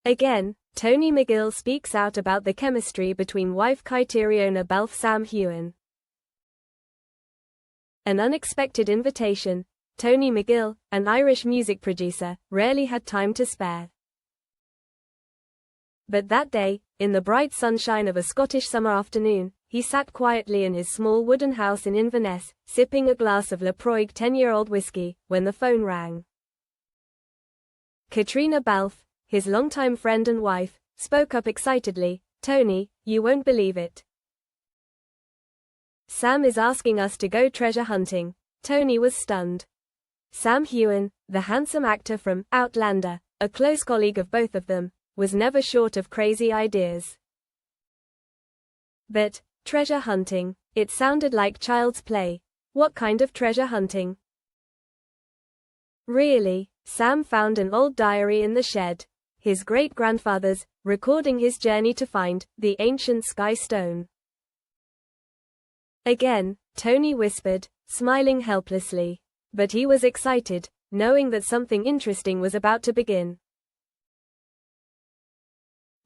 Again, Tony Mcgill speaks out about the chemistry between wife Caitiriona Balfe Sam Heughan. An unexpected invitation. Tony Mcgill, an Irish music producer, rarely had time to spare. But that day, in the bright sunshine of a Scottish summer afternoon, he sat quietly in his small wooden house in Inverness, sipping a glass of Laphroaig 10-year-old whiskey, when the phone rang. Caitiriona Balfe, his longtime friend and wife, spoke up excitedly. "Tony, you won't believe it. Sam is asking us to go treasure hunting." Tony was stunned. Sam Heughan, the handsome actor from Outlander, a close colleague of both of them, was never short of crazy ideas. But, treasure hunting, it sounded like child's play. What kind of treasure hunting? Really, Sam found an old diary in the shed. His great-grandfather's, recording his journey to find the ancient sky stone. Again, Tony whispered, smiling helplessly. But he was excited, knowing that something interesting was about to begin.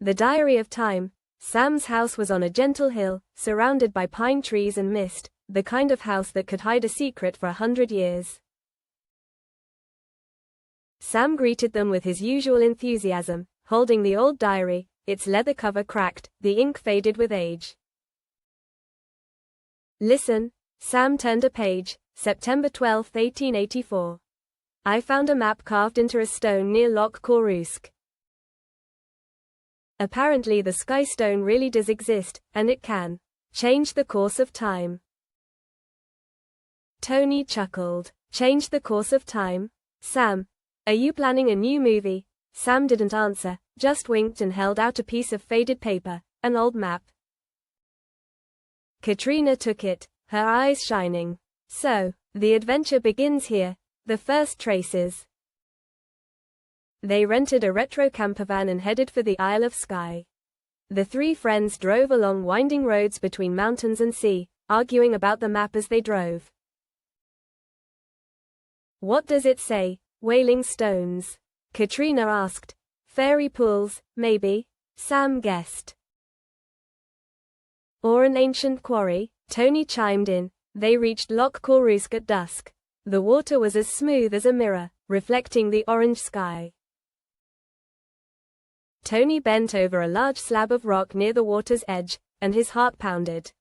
The Diary of Time. Sam's house was on a gentle hill, surrounded by pine trees and mist, the kind of house that could hide a secret for 100 years. Sam greeted them with his usual enthusiasm, holding the old diary, its leather cover cracked, the ink faded with age. "Listen." Sam turned a page. September 12, 1884. "I found a map carved into a stone near Loch Corruisk. Apparently the sky stone really does exist, and it can change the course of time." Tony chuckled. "Change the course of time? Sam, are you planning a new movie?" Sam didn't answer, just winked and held out a piece of faded paper, an old map. Caitiriona took it, her eyes shining. "So, the adventure begins here. The first traces." They rented a retro campervan and headed for the Isle of Skye. The three friends drove along winding roads between mountains and sea, arguing about the map as they drove. "What does it say?" "Wailing stones," Caitiriona asked. "Fairy pools, maybe," Sam guessed. "Or an ancient quarry," Tony chimed in. They reached Loch Corruisk at dusk. The water was as smooth as a mirror, reflecting the orange sky. Tony bent over a large slab of rock near the water's edge, and his heart pounded.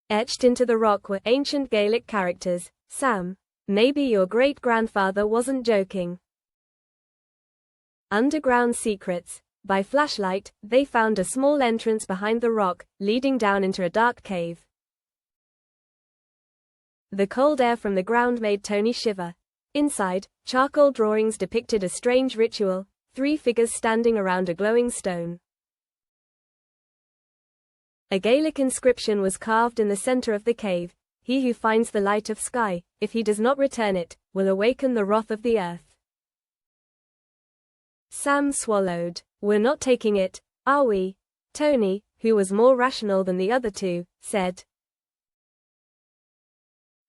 Etched into the rock were ancient Gaelic characters. "Sam, maybe your great-grandfather wasn't joking." Underground secrets. By flashlight, they found a small entrance behind the rock, leading down into a dark cave. The cold air from the ground made Tony shiver. Inside, charcoal drawings depicted a strange ritual, 3 figures standing around a glowing stone. A Gaelic inscription was carved in the center of the cave. "He who finds the light of Skye, if he does not return it, will awaken the wrath of the earth." Sam swallowed. "We're not taking it, are we?" Tony, who was more rational than the other two, said.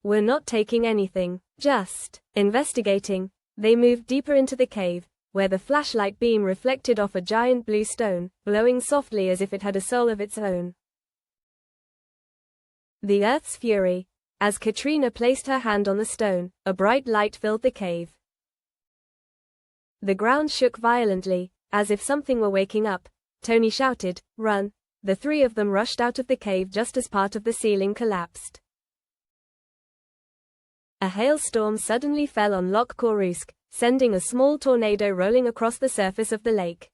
"We're not taking anything, just investigating." They moved deeper into the cave, where the flashlight beam reflected off a giant blue stone, glowing softly as if it had a soul of its own. The Earth's fury. As Caitiriona placed her hand on the stone, a bright light filled the cave. The ground shook violently, as if something were waking up. Tony shouted, "Run!" The three of them rushed out of the cave just as part of the ceiling collapsed. A hailstorm suddenly fell on Loch Corruisk, sending a small tornado rolling across the surface of the lake.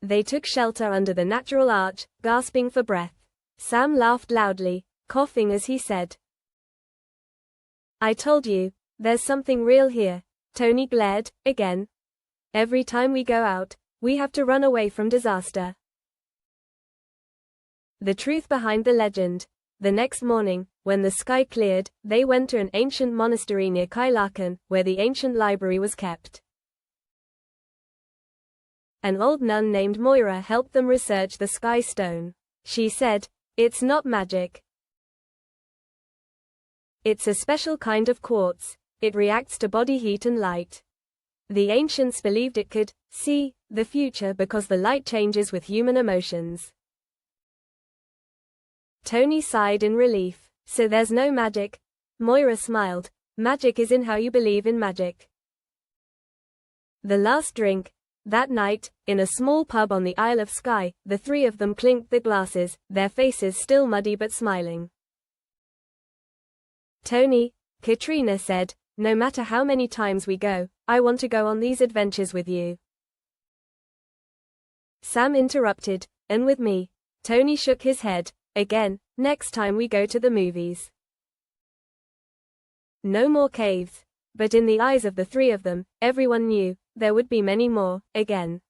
They took shelter under the natural arch, gasping for breath. Sam laughed loudly, coughing as he said, "I told you, there's something real here." Tony glared, again. "Every time we go out, we have to run away from disaster." The truth behind the legend. The next morning, when the sky cleared, they went to an ancient monastery near Caitiriona, where the ancient library was kept. An old nun named Moira helped them research the sky stone. She said, "It's not magic. It's a special kind of quartz. It reacts to body heat and light. The ancients believed it could see the future because the light changes with human emotions. Tony sighed in relief. So there's no magic? Moira smiled. Magic is in how you believe in magic. The last drink. That night, in a small pub on the Isle of Skye, the three of them clinked the glasses, their faces still muddy but smiling. Tony, Katrina said, no matter how many times we go, I want to go on these adventures with you. Sam interrupted, and with me. Tony shook his head. Again, next time we go to the movies. No more caves. But in the eyes of the three of them, everyone knew, there would be many more, again.